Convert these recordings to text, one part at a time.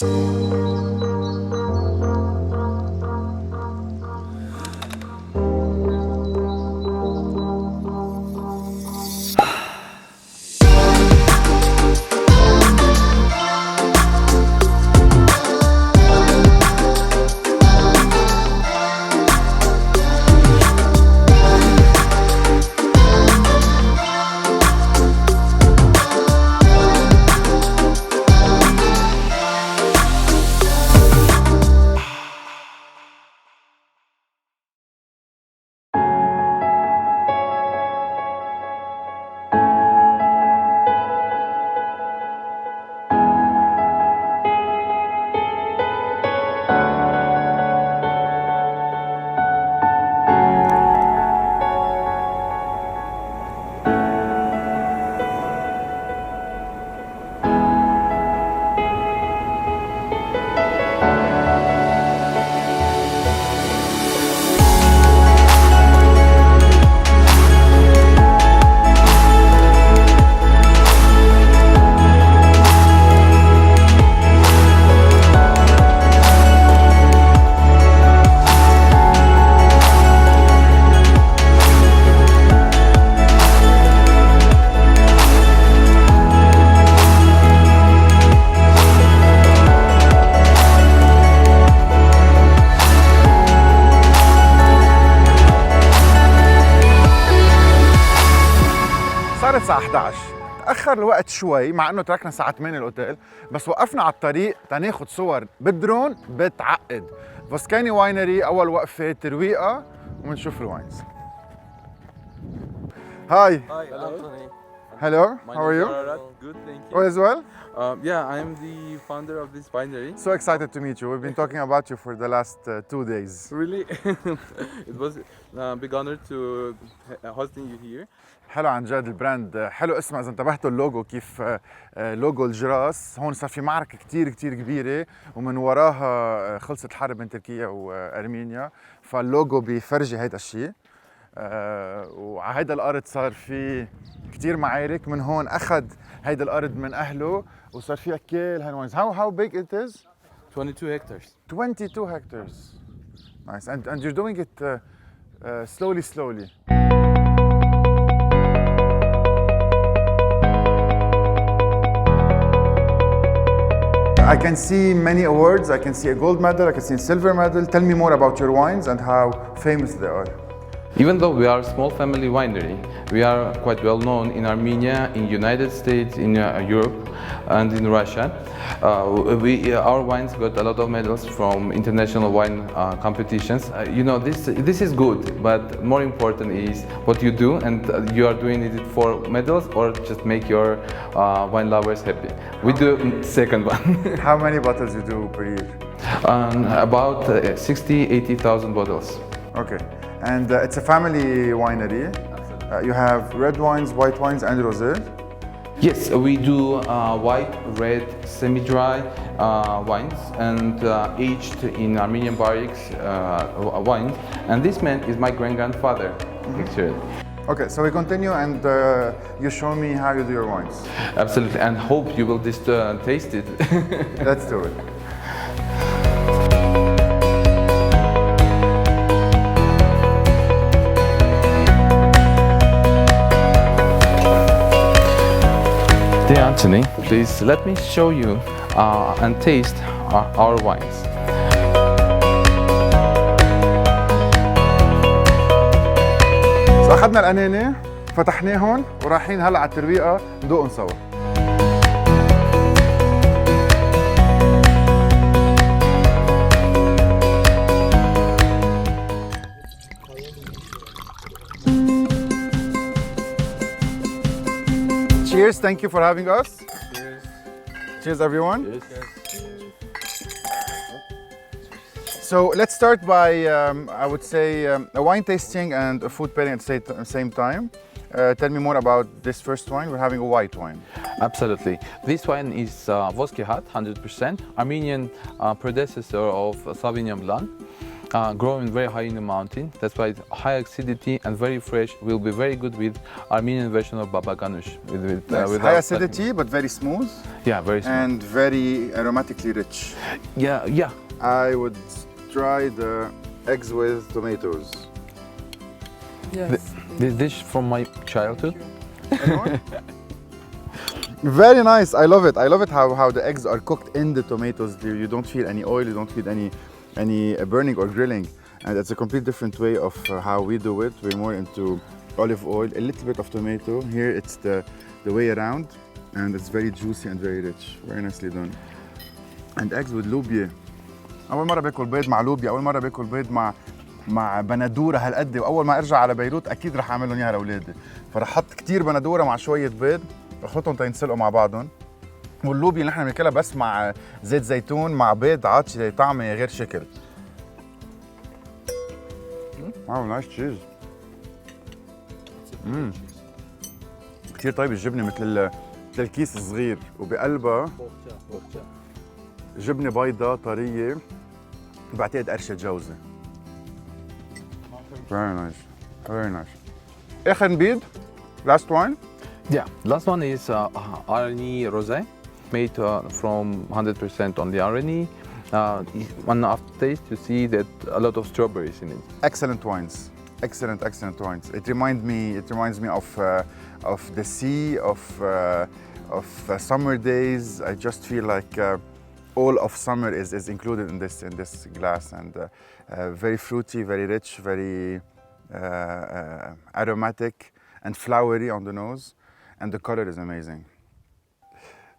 صارت الساعة 11. تأخر الوقت شوي مع انه تركنا الساعة 8 الاوتيل، بس وقفنا على الطريق تناخد صور بالدرون بتعقد. فوسكاني واينري اول وقفة ترويقة ومنشوف الواينز. هاي. Hi, Anthony. Hello, My how are name you? is Ararat. Good, thank you. All is well? Yeah, I am the founder of this winery. So excited to meet you. We've been talking about you for the last 2 days. Really, it was a big honor to hosting you here. حلو عن جد البراند، حلو اسمه. اذا انتبهتوا اللوجو كيف لوجو الجراس، هون صار في معركة كتير كبيرة ومن وراها خلصت الحرب بين تركيا وارمينيا، فاللوجو بيفرجي هيدا الشيء. وعلى هيدا الارض صار في كتير معارك، من هون اخذ هيدا الارض من اهله وصار فيها كل هالوينز. How big it is? 22 hectares. 22 hectares. Nice. And you're doing it slowly. I can see many awards. I can see a gold medal, I can see a silver medal. Tell me more about your wines and how famous they are. Even though we are a small family winery, we are quite well known in Armenia, in United States, in Europe, and in Russia. Our wines got a lot of medals from international wine competitions. You know, this is good, but more important is what you do, and you are doing it for medals or just make your wine lovers happy. We do second one. How many bottles you do per year? About 80,000 bottles. Okay. And it's a family winery. You have red wines, white wines, and rosé. Yes, we do white, red, semi-dry wines and aged in Armenian barriques wines. And this man is my great-grandfather, actually. Okay, so we continue and you show me how you do your wines. Absolutely, and hope you will just taste it. Let's do it. Dear Anthony, please let me show you and taste our wines. So أخذنا الأنانة فتحناهم ورايحين هلا على الترويقة ندوقهم سوا. Cheers, thank you for having us. Cheers. Cheers everyone. Cheers. So let's start by, I would say, a wine tasting and a food pairing at the same time. Tell me more about this first wine. We're having a white wine. Absolutely. This wine is Voskihat, 100%, Armenian predecessor of Sauvignon Blanc. growing very high in the mountain. That's why it's high acidity and very fresh. Will be very good with Armenian version of baba ganoush. With high acidity but very smooth Yeah, very smooth. and very aromatically rich. Yeah. I would try the eggs with tomatoes. This dish from my childhood. Very nice. I love it. I love it how the eggs are cooked in the tomatoes. You don't feel any oil. You don't feel any burning or grilling, and it's a complete different way of how we do it. We're more into olive oil, a little bit of tomato. Here it's the way around, and it's very juicy and very rich. Very nicely done. And eggs with lubia. أول مرة باكل بيض مع لوبيا، أول مرة باكل بيض مع بندورة هالقد، وأول ما أرجع على بيروت أكيد رح أعمل لهم إياها لأولادي، فرح أحط كتير بندورة مع شوية بيض، أخلطهم تينسلقوا مع بعضهم. واللوبيا اللي نحن بناكلها بس مع زيت زيتون مع بيض عاطشة طعمة غير شكل. واو نايس تشيز. كتير طيب الجبنة مثل الكيس الصغير وبقلبها جبنة بيضاء طرية بعتقد قرشة جوزة. Very nice. Very nice. آخر نبيض. Last one. Yeah, last one is Arni rosé, made from 100% on the Arni. One aftertaste, you see that a lot of strawberries in it. Excellent wines. Excellent wines. It reminds me of the sea, of summer days. I just feel like all of summer is included in this glass, and very fruity, very rich, very aromatic and flowery on the nose, and the color is amazing.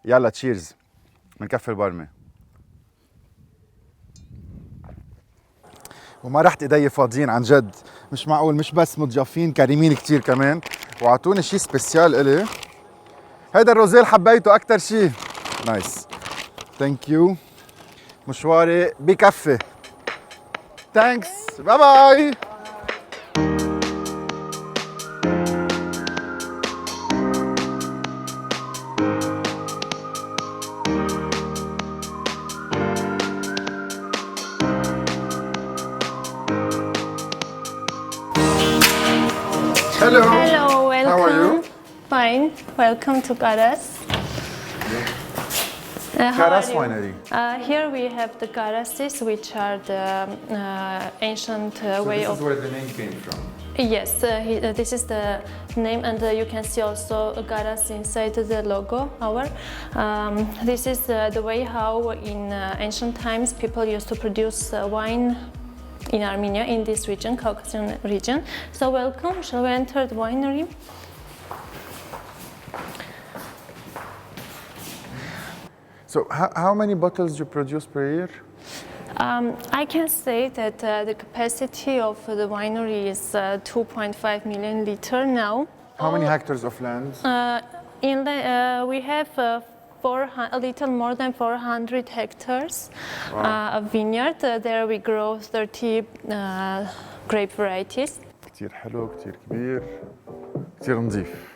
يلا تشيرز من كف البرمة. وما رحت ايدي فاضيين عن جد، مش معقول، مش بس مضيافين كريمين كتير كمان، وعطوني شيء سبيسيال الي. هيدا الروزيل حبيته اكتر شيء. نايس. ثانك يو. مشواري بكفي. ثانكس. باي باي. Hello. Hello, welcome. How are you? Fine. Welcome to Garas. Garas Winery. Here we have the Garasis, which are the ancient way of. This is where the name came from. Yes, this is the name, and you can see also Garas inside the logo. This is the way how in ancient times people used to produce wine in Armenia, in this region, Caucasian region. So welcome. Shall we enter the winery? So how many bottles you produce per year? I can say that the capacity of the winery is 2.5 million liter now. How many hectares of land? We have a little more than 400 hectares of vineyard. There we grow 30 grape varieties. كتير حلو، كتير كبير، كتير نظيف.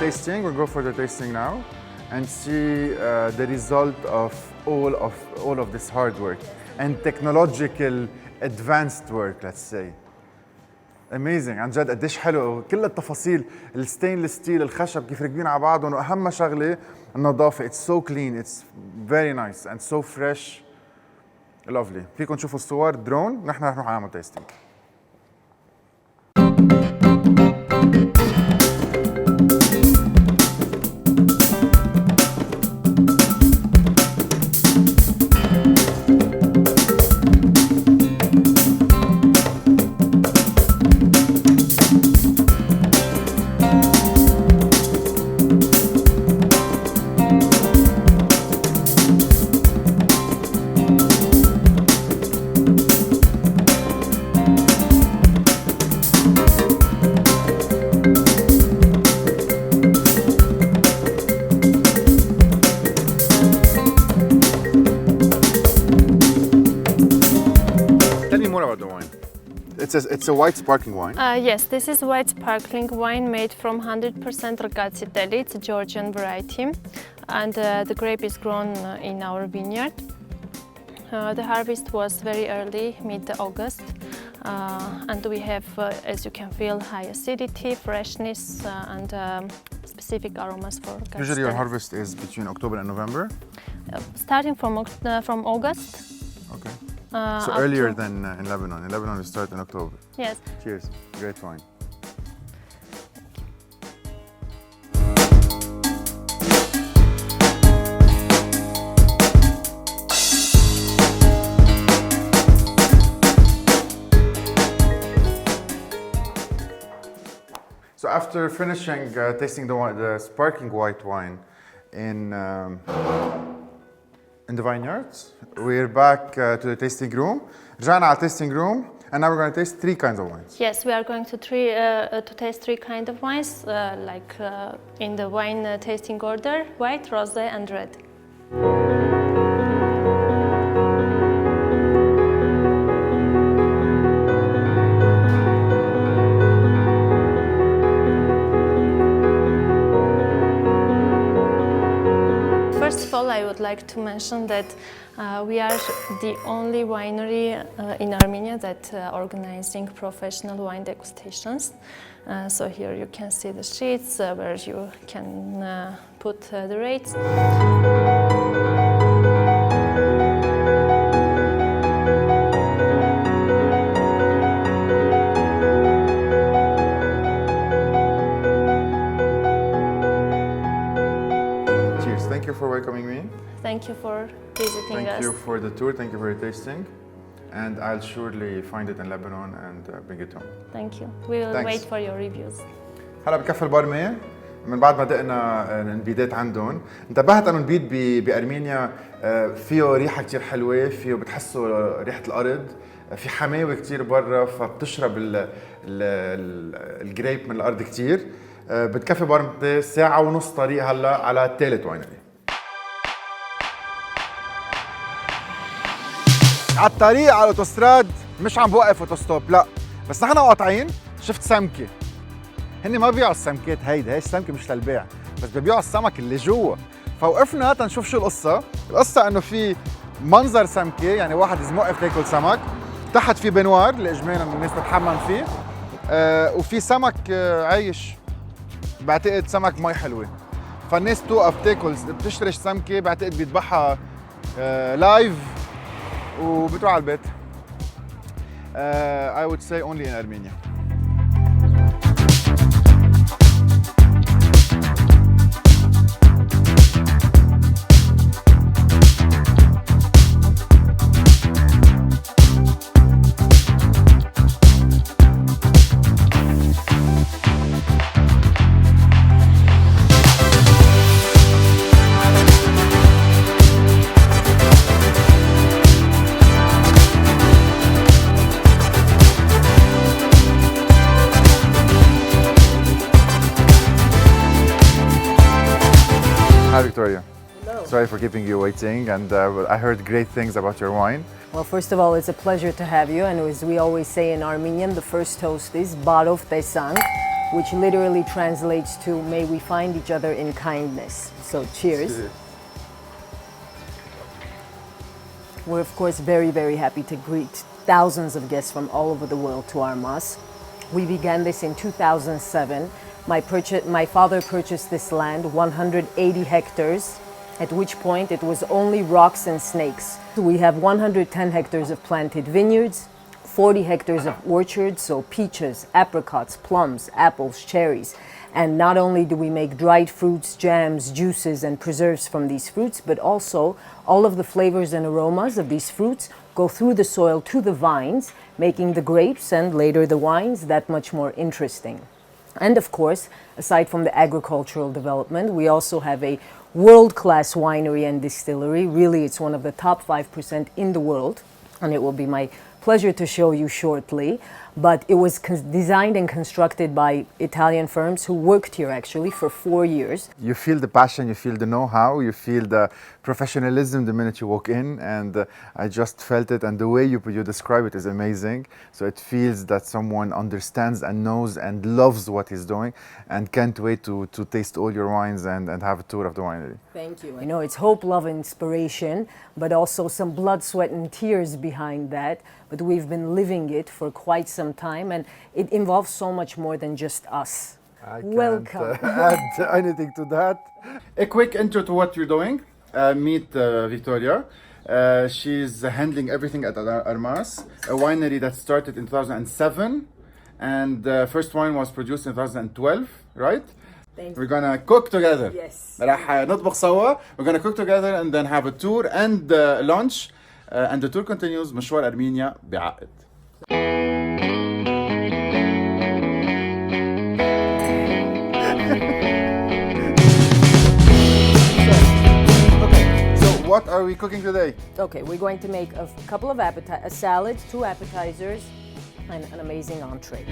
Tasting. We'll go for the tasting now and see the result of all of this hard work and technological advanced work, let's say. Amazing. عن جد قديش حلو كل التفاصيل، الستينلس ستيل، الخشب كيف راكبين على بعضهم، واهم شغله النظافه. It's so clean, it's very nice and so fresh. Lovely. فيكم تشوفوا الصور درون، نحن رح نروح نعمل تيستينج. It's a white sparkling wine. Yes, this is white sparkling wine made from 100% Ragazzi. It's a Georgian variety, and the grape is grown in our vineyard. The harvest was very early, mid-August, and we have, as you can feel, high acidity, freshness, and specific aromas for Ragazzi. Usually your harvest is between October and November. Starting from August. Okay. So up earlier to- than in Lebanon. In Lebanon we start in October. Yes. Cheers. Great wine. So after finishing tasting the sparkling white wine in the vineyards, we're back to the tasting room. رجعنا على tasting room, and now we're going to taste 3 kinds of wines. Yes, we are going to taste 3 kinds of wines, in the wine tasting order: white, rosé, and red. First of all, I would like to mention that we are the only winery in Armenia that organizing professional wine degustations. So here you can see the sheets where you can put the rates. Cheers. Thank you for welcoming me. Thank you for visiting Thank us. you for the tour. Thank you for your tasting. And I'll surely find it in Lebanon and bring it home. Thank you. We will Thanks. wait for your reviews. هلا بكفي البرمة من بعد ما دقنا النبيدات عندهم. انتبهت انه النبيد بارمينيا فيه ريحه كثير حلوه، فيه بتحسوا ريحه الارض، في حماوه كثير برا، فبتشرب الجريب من الارض كثير. بتكفي برمتي ساعه ونص طريق هلا على الثالث واينري. على الطريق على الاوتوستراد مش عم بوقف اوتوستوب، لا بس نحن قاطعين شفت سمكه. هن ما بيبيعوا السمكات هي السمكه مش للبيع، بس بيبيعوا السمك اللي جوا. فوقفنا تنشوف شو القصه انه في منظر سمكه، يعني واحد اذا موقف تاكل سمك، تحت في بنوار اللي اجمالا الناس تتحمم فيه، وفي سمك عايش، بعتقد سمك مي حلوه. فالناس بتوقف تاكل، بتشتري سمكه بعتقد بيذبحها لايف وبتروح على البيت. I would say only in Armenia. Hi Victoria. Hello. Sorry for keeping you waiting, and I heard great things about your wine. Well, first of all, it's a pleasure to have you. And as we always say in Armenian, the first toast is Barov Tesang, which literally translates to may we find each other in kindness. So cheers. We're of course very, very happy to greet thousands of guests from all over the world to our mosque. We began this in 2007. My father purchased this land, 180 hectares, at which point it was only rocks and snakes. We have 110 hectares of planted vineyards, 40 hectares of orchards, so peaches, apricots, plums, apples, cherries. And not only do we make dried fruits, jams, juices, and preserves from these fruits, but also all of the flavors and aromas of these fruits go through the soil to the vines, making the grapes and later the wines that much more interesting. And of course, aside from the agricultural development, we also have a world-class winery and distillery. Really, it's one of the top 5% in the world, and it will be my pleasure to show you shortly. but it was designed and constructed by Italian firms who worked here actually for 4 years. You feel the passion, you feel the know-how, you feel the professionalism the minute you walk in, and I just felt it, and the way you describe it is amazing. So it feels that someone understands and knows and loves what he's doing and can't wait to taste all your wines and have a tour of the winery. Thank you. You know, it's hope, love, inspiration, but also some blood, sweat, and tears behind that. But we've been living it for quite some time, and it involves so much more than just us. I can't Welcome. add anything to that. A quick intro to what you're doing. Meet Victoria. She's handling everything at Armas, a winery that started in 2007, and the first wine was produced in 2012, right? Thank We're gonna cook together. Yes. رح نطبخ سوا. We're gonna cook together and then have a tour and lunch. And the tour continues. مشوار أرمينيا بعقد. Okay, so what are we cooking today? Okay, we're going to make a couple of a salad, 2 appetizers, and an amazing entree.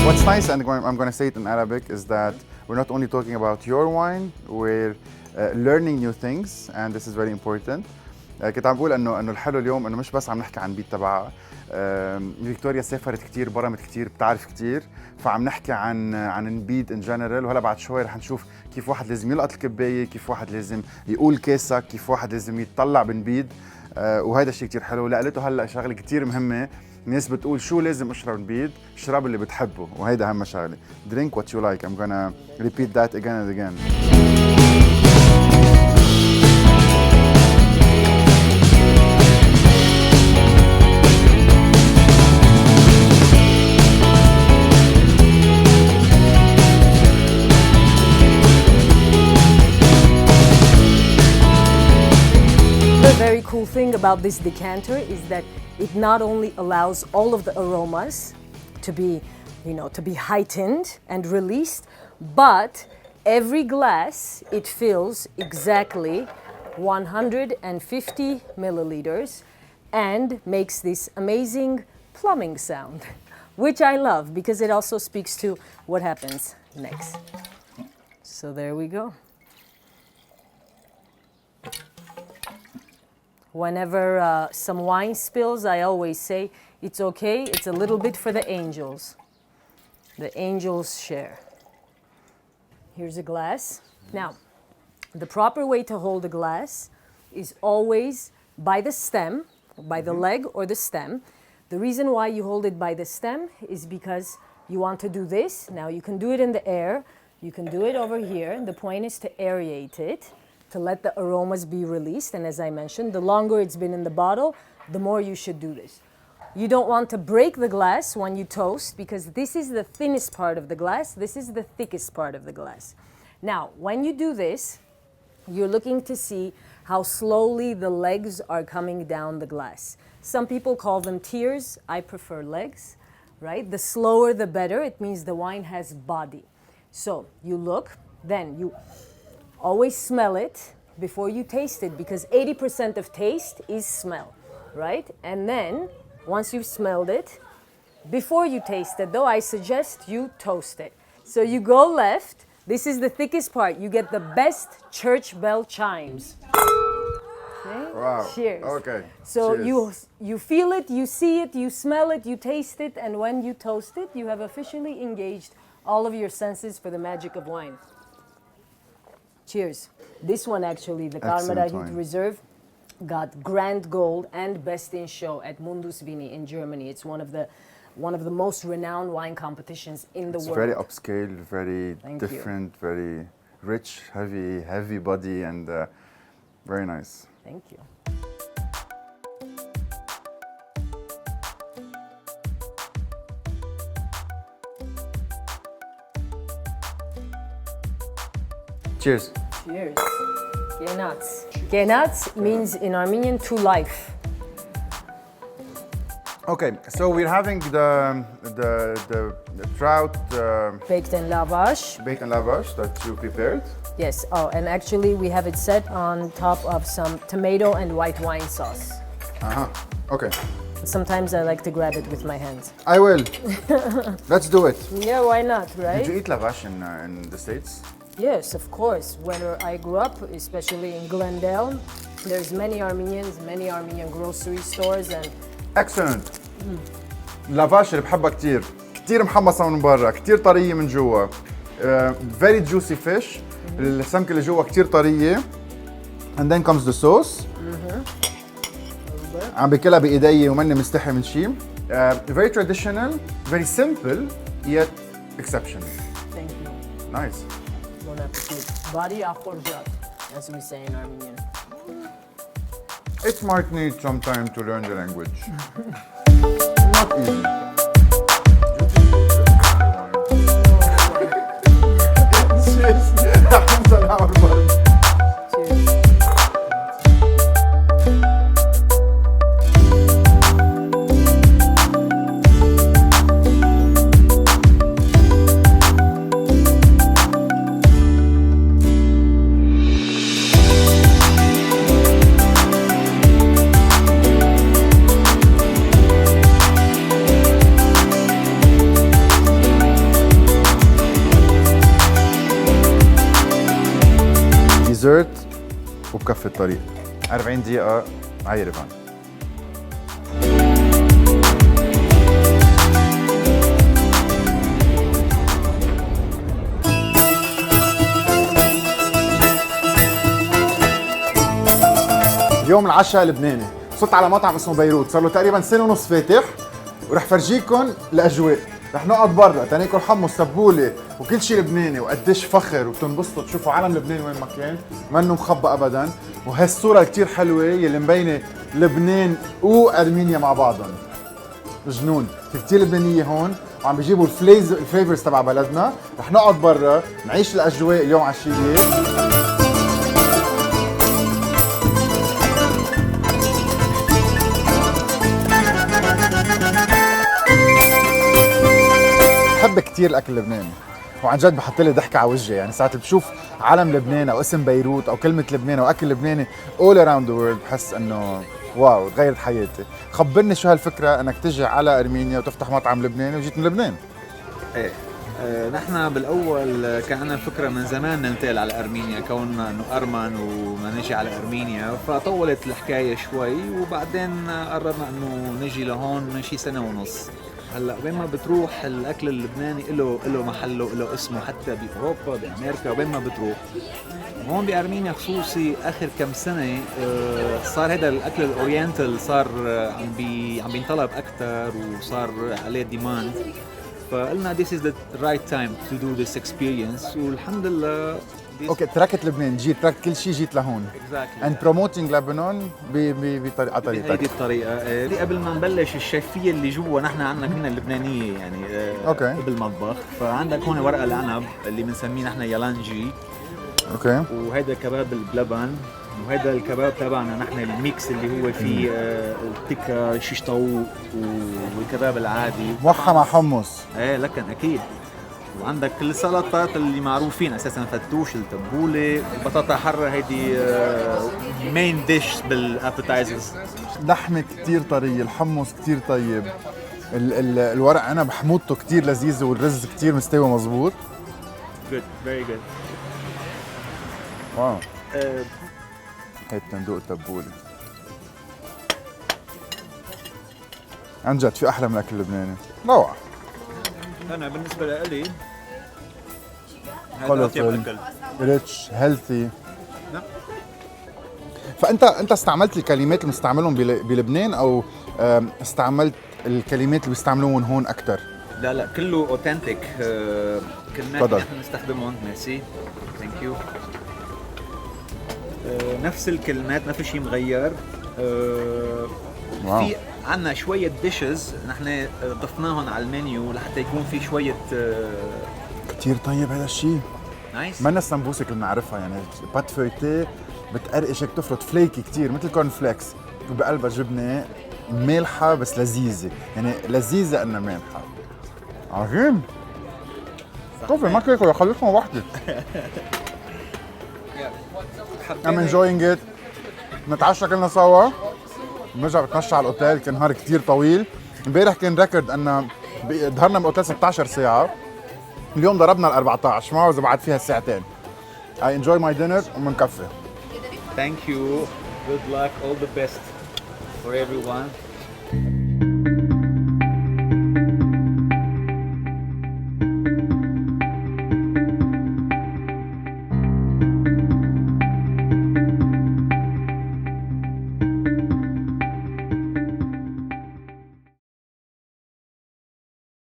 What's nice, and I'm going to say it in Arabic, is that we're not only talking about your wine, we're learning new things, and this is very important. كنت عم بقول انه الحلو اليوم انه مش بس عم نحكي عن بيت تبعها. فيكتوريا سافرت كتير، برمت كتير، بتعرف كتير، فعم نحكي عن نبيد ان جنرال. وهلا بعد شوي رح نشوف كيف واحد لازم يلقط الكبايه، كيف واحد لازم يقول كاسك، كيف واحد لازم يتطلع بنبيد. وهذا الشيء كتير حلو. لقيته هلا شغله كتير مهمه. الناس بتقول شو لازم اشرب نبيد؟ اشرب اللي بتحبه، وهيدا اهم شغله. Drink what you like. I'm gonna repeat that again and again. The very cool thing about this decanter is that it not only allows all of the aromas to be heightened and released, but every glass it fills exactly 150 milliliters and makes this amazing plumbing sound, which I love because it also speaks to what happens next. So there we go. Whenever some wine spills, I always say, it's okay, it's a little bit for the angels. The angels share. Here's a glass. Now, the proper way to hold a glass is always by the stem, by the leg or the stem. The reason why you hold it by the stem is because you want to do this. Now, you can do it in the air, you can do it over here. The point is to aerate it, to let the aromas be released. And as I mentioned, the longer it's been in the bottle, the more you should do this. You don't want to break the glass when you toast because this is the thinnest part of the glass, this is the thickest part of the glass. Now, when you do this, you're looking to see how slowly the legs are coming down the glass. Some people call them tiers, I prefer legs, right? The slower the better, it means the wine has body. So you look, then you always smell it before you taste it because 80% of taste is smell, right? And then, once you've smelled it, before you taste it though, I suggest you toast it. So you go left, this is the thickest part, you get the best church bell chimes. Okay? Wow. Cheers. Okay. So Cheers. you feel it, you see it, you smell it, you taste it, and when you toast it, you have officially engaged all of your senses for the magic of wine. Cheers. This one actually, the Carmela Excellent Heat wine. Reserve, got Grand Gold and Best in Show at Mundus Vini in Germany. It's one of the most renowned wine competitions in the It's world. very upscale, very Thank you. different, very rich, heavy body, and very nice. Thank you. Cheers. Cheers. Genats. Genats means in Armenian to life. Okay, so we're having the trout Baked in lavash. bacon lavash that you prepared. Yes. Oh, and actually we have it set on top of some tomato and white wine sauce. Okay, Sometimes I like to grab it with my hands. I will. Let's do it. Yeah, why not, Did you right? eat lavash in the States? Yes, of course. Where I grew up, especially in Glendale, there's many Armenian grocery stores and Excellent. اللافاش اللي بحبها كتير محمصة من برا، كتير طرية من جوا. Very juicy fish. السمكة اللي جوا كتير طرية. And then comes the sauce. عم باكلها بايدي وماني مستحي من شيء. Very traditional, very simple, yet exceptional. thank you. Nice. Bon appetit. Body akhorjat, as we say in Armenian. It might need some time to learn the language. Not easy. Cheers. حمزة العمر برد. Cheers. ديزرت وبكفي الطريق 40 دقيقة على يرفان. اليوم العشاء اللبناني، صرت على مطعم اسمه بيروت، صار له تقريبا سنة ونص فاتح، ورح فرجيكم الأجواء. رح نقعد برا تناكل حمص تبولة وكل شيء لبناني وقديش فخر وبتنبسطوا تشوفوا علم لبنان وين ما كان، منه مخبى ابدا، وهالصورة كتير حلوة يلي مبينة لبنان وارمينيا مع بعضهم. جنون، في كتير لبنانية هون وعم بيجيبوا الفليفرز تبع بلدنا، رح نقعد برا نعيش الاجواء اليوم عشية. بحب كتير الاكل اللبناني وعن جد بحط لي ضحكه على وجهي، يعني ساعات بشوف علم لبنان او اسم بيروت او كلمه لبنان او اكل لبناني all around the world بحس انه واو تغيرت حياتي. خبرني شو هالفكره انك تجي على ارمينيا وتفتح مطعم لبناني وجيت من لبنان؟ ايه نحن بالاول كان عندنا فكره من زمان ننتقل على ارمينيا كوننا انه ارمن وما نجي على ارمينيا، فطولت الحكايه شوي وبعدين قررنا انه نجي لهون من شي سنه ونص. هلا وين ما بتروح الاكل اللبناني له محله له اسمه، حتى باوروبا بامريكا وين ما بتروح. هون بارمينيا خصوصي اخر كم سنه صار هذا الاكل الاورينتال صار عم بينطلب اكثر وصار عليه ديماند، فقلنا this is the right time to do this experience والحمد لله. اوكي تركت لبنان، جيت تركت كل شيء جيت لهون. exactly. and promoting Lebanon بطريقه بهيدي طريقتك. الطريقه دي قبل ما نبلش الشيفيه اللي جوا نحن عندنا كنا اللبنانيه يعني أوكي. بالمطبخ، فعندك هون ورق العنب اللي بنسميه نحن يالانجي، اوكي وهيدا كباب بلبن، وهيدا الكباب تبعنا نحن الميكس اللي هو فيه التكه شيش طاووق والكباب العادي موحى مع حمص. ايه لكن اكيد. وعندك السلطات اللي معروفين اساسا، فتوش، التبوله، البطاطا حاره، هيدي مين ديش بالابيتايزرز. لحمه كتير طريه، الحمص كتير طيب، الورق عنب حموضته كتير لذيذه والرز كتير مستوي مزبوط. جود فيري جود. واو هي بتندوق التبوله عن جد في احلى من الاكل اللبناني. روعه. انا بالنسبه لي colorful rich healthy. فانت استعملت الكلمات اللي بنستعملهم بلبنان او استعملت الكلمات اللي بيستعملوهم هون اكثر؟ لا كله اوثنتيك، كلمات تفضل. نحن بنستخدمهم. ميرسي ثانك يو. نفس الكلمات، ما في شيء مغير. واو. في عنا شوية ديشز نحن ضفناهم على المنيو لحتى يكون في شوية كتير طيب هذا الشيء. نايس. منا السمبوسك اللي بنعرفها، يعني بات فويتي بتقرقش هيك، تفرط فليكي كتير مثل كورن فليكس وبقلبها جبنه مالحة بس لذيذة، يعني لذيذة انها مالحة. عظيم. كفي ما تاكل خليكم وحدك. I'm enjoying it. نتعشى كلنا سوا، بنرجع بتمشى على الاوتيل، كان نهار كتير طويل. امبارح كان ريكورد ان ظهرنا بالاوتيل 16 ساعة، اليوم ضربنا ال 14، ما بعرف اذا بعد فيها ساعتين. I enjoy my dinner وبنكفي. Thank you. Good luck. All the best for everyone.